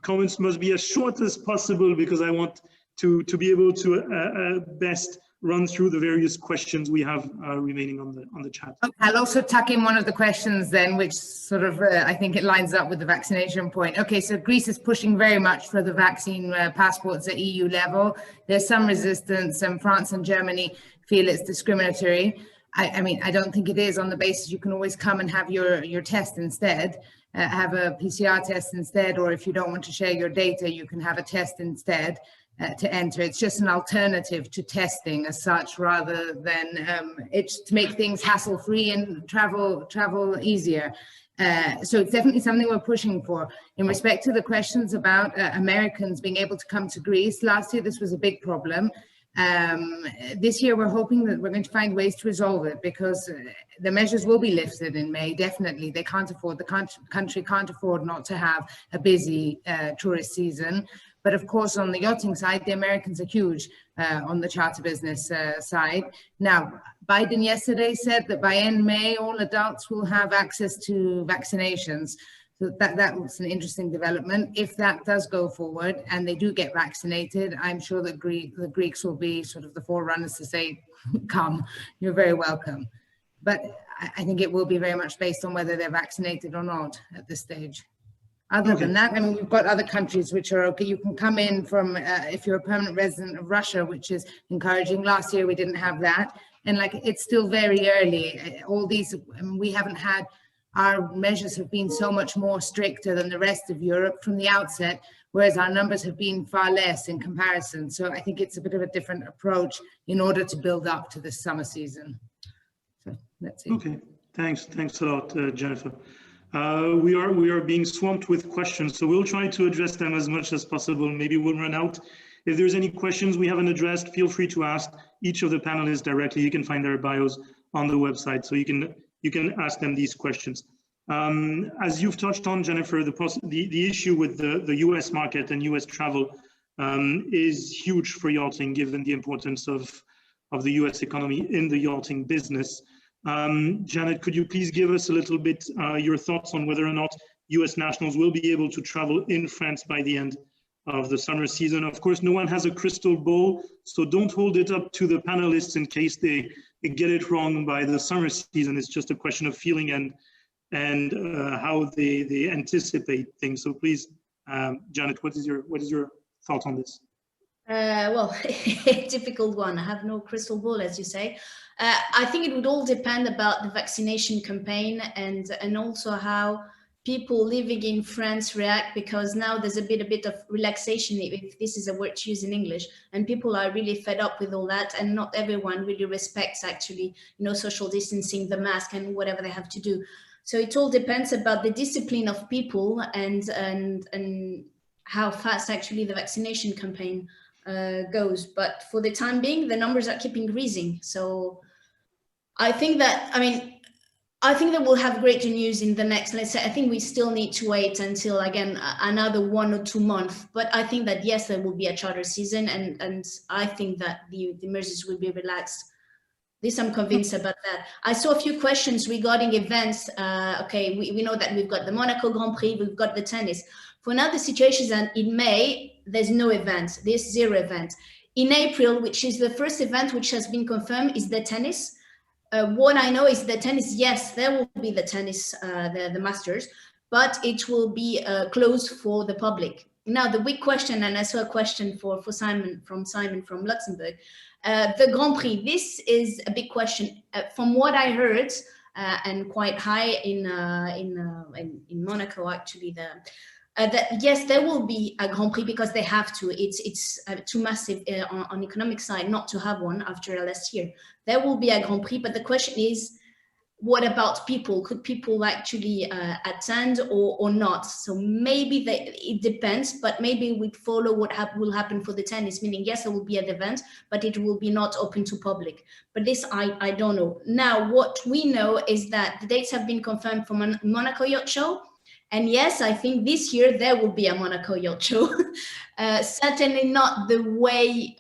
Speaker 2: comments must be as short as possible because I want to be able to best run through the various questions we have remaining on the chat.
Speaker 7: I'll also tuck in one of the questions then, which sort of, I think it lines up with the vaccination point. Okay, so Greece is pushing very much for the vaccine passports at EU level. There's some resistance, and France and Germany feel it's discriminatory. I mean, I don't think it is, on the basis you can always come and have your test instead, have a PCR test instead, or if you don't want to share your data, you can have a test instead. To enter. It's just an alternative to testing as such, rather than it's to make things hassle-free and travel easier. So it's definitely something we're pushing for. In respect to the questions about Americans being able to come to Greece, last year this was a big problem. This year we're hoping that we're going to find ways to resolve it, because the measures will be lifted in May, definitely. They can't afford, the country can't afford not to have a busy tourist season. But of course, on the yachting side, the Americans are huge on the charter business side. Now, Biden yesterday said that by end May, all adults will have access to vaccinations. So that was an interesting development. If that does go forward and they do get vaccinated, I'm sure that the Greeks will be sort of the forerunners to say, come, you're very welcome. But I think it will be very much based on whether they're vaccinated or not at this stage. Other than that, I mean, we've got other countries which are okay. You can come in from, if you're a permanent resident of Russia, which is encouraging. Last year, we didn't have that. And like, it's still very early. All these, we haven't had, our measures have been so much more stricter than the rest of Europe from the outset, whereas our numbers have been far less in comparison. So I think it's a bit of a different approach in order to build up to this summer season. So that's it.
Speaker 2: Okay, thanks a lot, Jennifer. We are being swamped with questions, so we'll try to address them as much as possible. Maybe we'll run out. If there's any questions we haven't addressed, feel free to ask each of the panelists directly. You can find their bios on the website, so you can ask them these questions. As you've touched on, Jennifer, the issue with the US market and US travel is huge for yachting, given the importance of the US economy in the yachting business. Janet, could you please give us a little bit your thoughts on whether or not US nationals will be able to travel in France by the end of the summer season? Of course, no one has a crystal ball, so don't hold it up to the panelists in case they get it wrong by the summer season. It's just a question of feeling and how they anticipate things. So please, Janet, what is your thought on this?
Speaker 4: Well, a difficult one. I have no crystal ball, as you say. I think it would all depend about the vaccination campaign and also how people living in France react, because now there's a bit of relaxation, if this is a word to use in English, and people are really fed up with all that, and not everyone really respects actually, social distancing, the mask, and whatever they have to do. So it all depends about the discipline of people and how fast actually the vaccination campaign goes. But for the time being, the numbers are keep increasing. So I think that we'll have greater news in the next, let's say, I think we still need to wait until, again, another 1 or 2 months. But I think that, yes, there will be a charter season, and I think that the measures will be relaxed. This, I'm convinced about that. I saw a few questions regarding events. Okay, we know that we've got the Monaco Grand Prix, we've got the tennis. For now, the situation is that in May, there's no event, there's 0 event. In April, which is the first event which has been confirmed, is the tennis. What I know is the tennis, yes, there will be the tennis, the Masters, but it will be closed for the public. Now, the big question, and I saw a question for Simon from Luxembourg, the Grand Prix. This is a big question. From what I heard, and quite high in Monaco, actually, that yes, there will be a Grand Prix because they have to. It's too massive on economic side not to have one after last year. There will be a Grand Prix, but the question is, what about people? Could people actually attend or not? So maybe it depends, but maybe we follow what will happen for the tennis, meaning yes, there will be an event, but it will be not open to public. But this, I don't know. Now, what we know is that the dates have been confirmed for Monaco Yacht Show. And yes, I think this year there will be a Monaco Yacht Show. Certainly not the way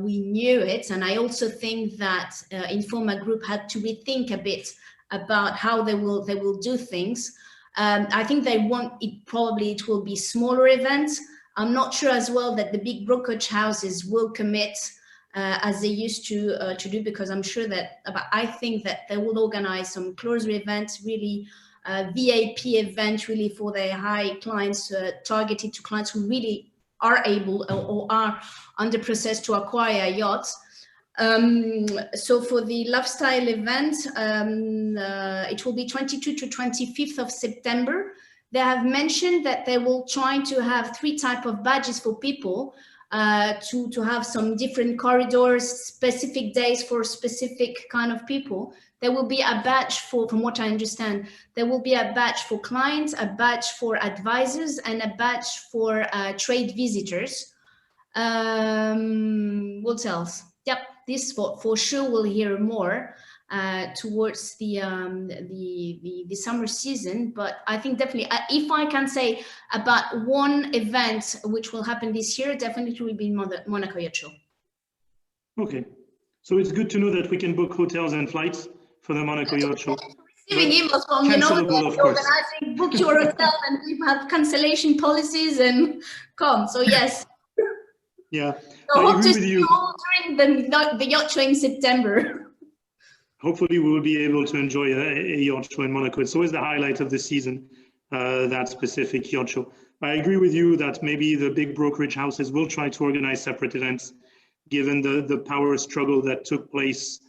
Speaker 4: we knew it, and I also think that Informa Group had to rethink a bit about how they will do things. I think they want it. Probably it will be smaller events. I'm not sure as well that the big brokerage houses will commit as they used to do, because I'm sure that. But I think that they will organize some closer events, really VIP event, really for their high clients, targeted to clients who really are able or are under process to acquire yachts. So for the lifestyle event, it will be 22 to 25th of September. They have mentioned that they will try to have 3 types of badges for people, to have some different corridors, specific days for specific kind of people. There will be a badge for, from what I understand, there will be a badge for clients, a badge for advisors, and a badge for trade visitors. What else? Yep, this for sure we'll hear more towards the summer season. But I think definitely, if I can say about one event which will happen this year, definitely will be Monaco Yacht Show.
Speaker 2: Okay, so it's good to know that we can book hotels and flights for the Monaco Yacht Show.
Speaker 4: Receiving emails from, you know, organizing, book your hotel, and we have cancellation policies and come. So yes.
Speaker 2: Yeah,
Speaker 4: so
Speaker 2: I agree with you.
Speaker 4: During the yacht show in September.
Speaker 2: Hopefully we will be able to enjoy a yacht show in Monaco. It's always the highlight of the season, that specific yacht show. I agree with you that maybe the big brokerage houses will try to organize separate events, given the power struggle that took place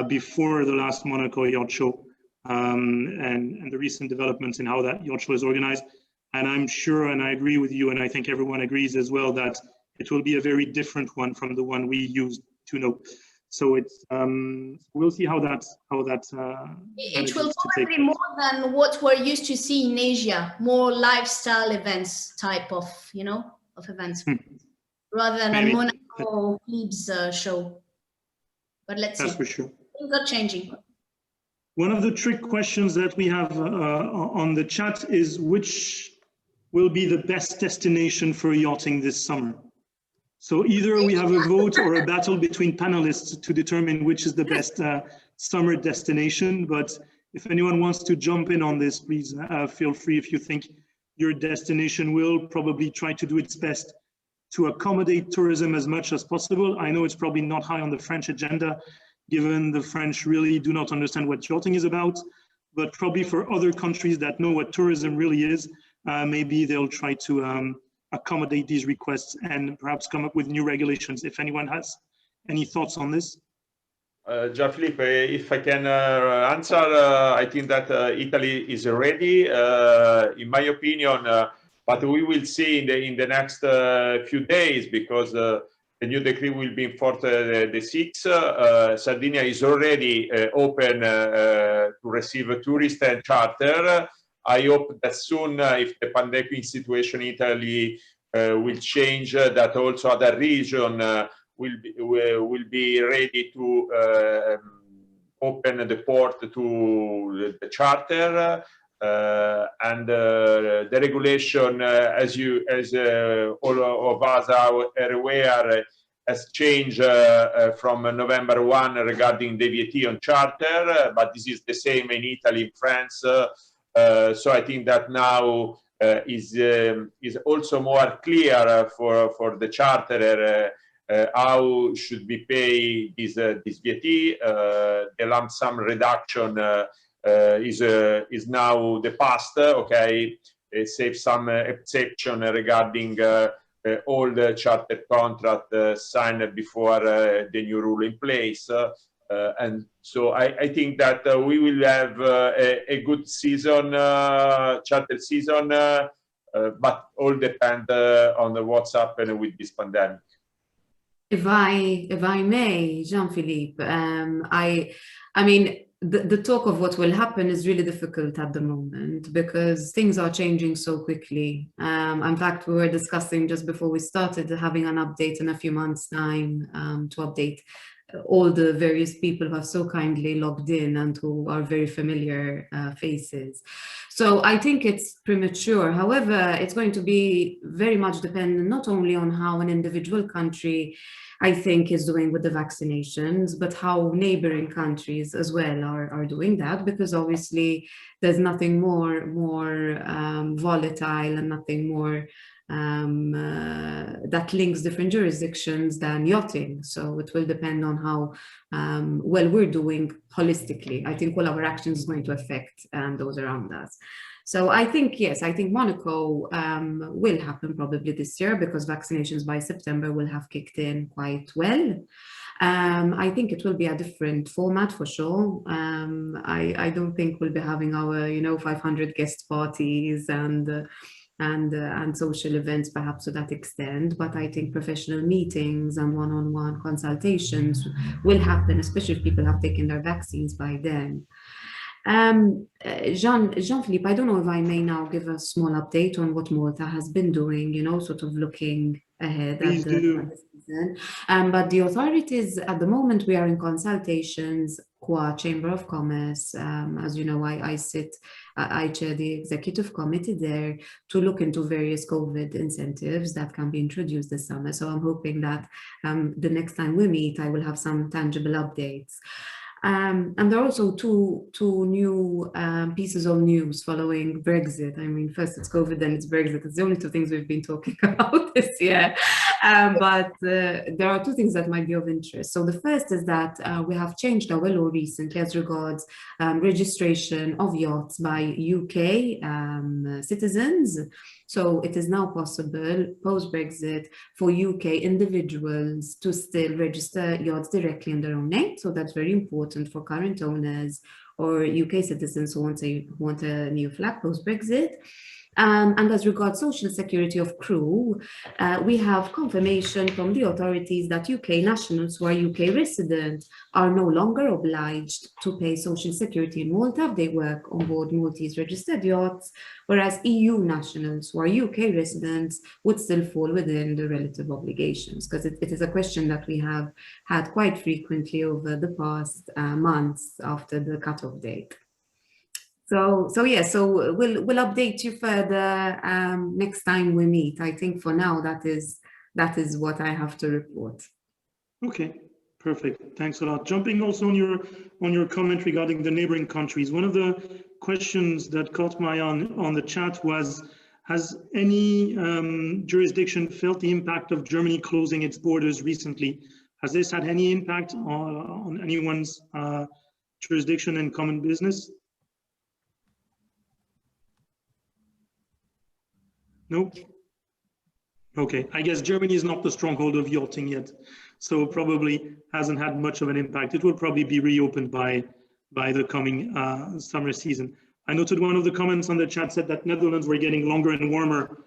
Speaker 2: before the last Monaco Yacht Show, and the recent developments in how that yacht show is organized. And I'm sure, and I agree with you, and I think everyone agrees as well, that it will be a very different one from the one we used to know. So it's we'll see how that
Speaker 4: it will probably be more than what we're used to see in Asia, more lifestyle events type of, you know, of events, rather than maybe a Monaco Philips show. But let's see.
Speaker 2: That's for sure.
Speaker 4: Things are changing.
Speaker 2: One of the trick questions that we have on the chat is, which will be the best destination for yachting this summer? So either we have a vote or a battle between panelists to determine which is the best summer destination. But if anyone wants to jump in on this, please feel free. If you think your destination will probably try to do its best to accommodate tourism as much as possible. I know it's probably not high on the French agenda, given the French really do not understand what yachting is about, but probably for other countries that know what tourism really is, maybe they'll try to accommodate these requests and perhaps come up with new regulations. If anyone has any thoughts on this?
Speaker 3: Jean-Philippe, if I can answer, I think that Italy is ready, in my opinion, but we will see in the next few days, because the new decree will be in force the 6th. Sardinia is already open to receive tourists and charter. I hope that soon, if the pandemic situation in Italy will change, that also other regions will be ready to open the port to the charter. And the regulation, as all of us are aware, has changed from November 1 regarding the VAT on charter, but this is the same in Italy, in France. So I think that now is also more clear for the charterer how should we pay this VAT. The lump sum reduction is now the past. Okay, it saves some exception regarding all the charter contract signed before the new rule in place. And so I think that we will have a good season, charter season, but all depend on what's happening with this pandemic.
Speaker 5: If I may, Jean-Philippe, I mean, the talk of what will happen is really difficult at the moment because things are changing so quickly. In fact, we were discussing just before we started having an update in a few months' time to update all the various people who have so kindly logged in and who are very familiar faces. So I think it's premature. However, it's going to be very much dependent not only on how an individual country, I think, is doing with the vaccinations, but how neighboring countries as well are doing that, because obviously there's nothing more volatile and nothing more that links different jurisdictions than yachting. So it will depend on how well we're doing holistically. I think all our actions is going to affect those around us. So I think, yes, I think Monaco will happen probably this year because vaccinations by September will have kicked in quite well. I think it will be a different format for sure. I don't think we'll be having our, 500 guest parties and social events perhaps to that extent, but I think professional meetings and one-on-one consultations will happen, especially if people have taken their vaccines by then. Jean-Philippe, I don't know if I may now give a small update on what Malta has been doing, sort of looking ahead at the season. But the authorities, at the moment, we are in consultations qua Chamber of Commerce. As you know, I chair the executive committee there to look into various COVID incentives that can be introduced this summer. So I'm hoping that the next time we meet, I will have some tangible updates. And there are also two new pieces of news following Brexit. I mean, first it's COVID, then it's Brexit. It's the only two things we've been talking about this year. But there are two things that might be of interest. So the first is that we have changed our law recently as regards registration of yachts by UK citizens. So it is now possible post-Brexit for UK individuals to still register yachts directly in their own name. So that's very important for current owners or UK citizens who want a new flag post-Brexit. And as regards social security of crew, we have confirmation from the authorities that UK nationals who are UK residents are no longer obliged to pay social security in Malta if they work on board Maltese registered yachts, whereas EU nationals who are UK residents would still fall within the relative obligations, because it is a question that we have had quite frequently over the past months after the cutoff date. So we'll update you further next time we meet. I think for now that is what I have to report. Okay, perfect. Thanks a lot. Jumping also on your comment regarding the neighboring countries, one of the questions that caught my eye on the chat was, has any jurisdiction felt the impact of Germany closing its borders recently? Has this had any impact on anyone's jurisdiction and common business? No? Okay, I guess Germany is not the stronghold of yachting yet, so probably hasn't had much of an impact. It will probably be reopened by the coming summer season. I noted one of the comments on the chat said that Netherlands were getting longer and warmer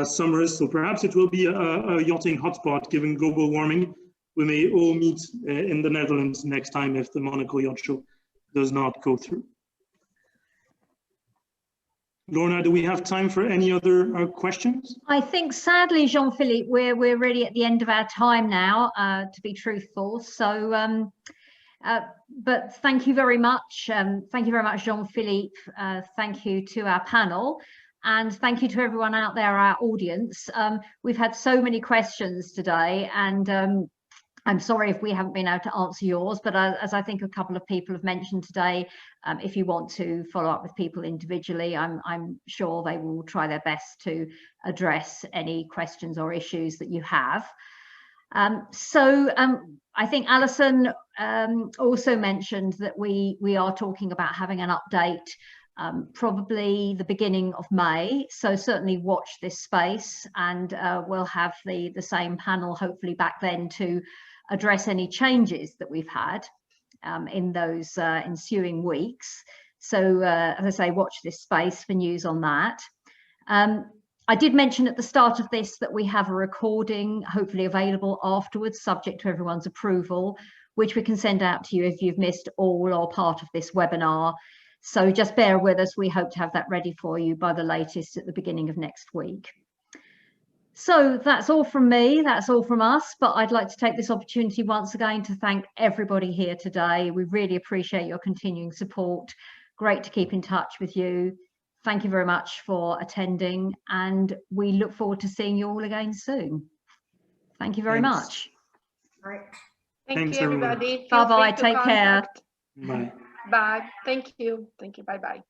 Speaker 5: summers, so perhaps it will be a yachting hotspot given global warming. We may all meet in the Netherlands next time if the Monaco Yacht Show does not go through. Lorna, do we have time for any other questions?
Speaker 1: I think sadly, Jean-Philippe, we're really at the end of our time now, to be truthful. So, but thank you very much. Thank you very much, Jean-Philippe. Thank you to our panel. And thank you to everyone out there, our audience. We've had so many questions today, and I'm sorry if we haven't been able to answer yours, but as I think a couple of people have mentioned today, if you want to follow up with people individually, I'm sure they will try their best to address any questions or issues that you have. I think Alison also mentioned that we are talking about having an update probably the beginning of May. So certainly watch this space, and we'll have the same panel hopefully back then to address any changes that we've had in those ensuing weeks. So as I say, watch this space for news on that. I did mention at the start of this that we have a recording hopefully available afterwards, subject to everyone's approval, which we can send out to you if you've missed all or part of this webinar. So just bear with us. We hope to have that ready for you by the latest at the beginning of next week. So that's all from me, that's all from us, but I'd like to take this opportunity once again to thank everybody here today. We really appreciate your continuing support. Great to keep in touch with you. Thank you very much for attending, and we look forward to seeing you all again soon. Thank you very much.
Speaker 8: Thank you, everybody.
Speaker 1: Bye-bye, take care.
Speaker 2: Bye.
Speaker 8: Bye. Thank you. Thank you. Bye-bye.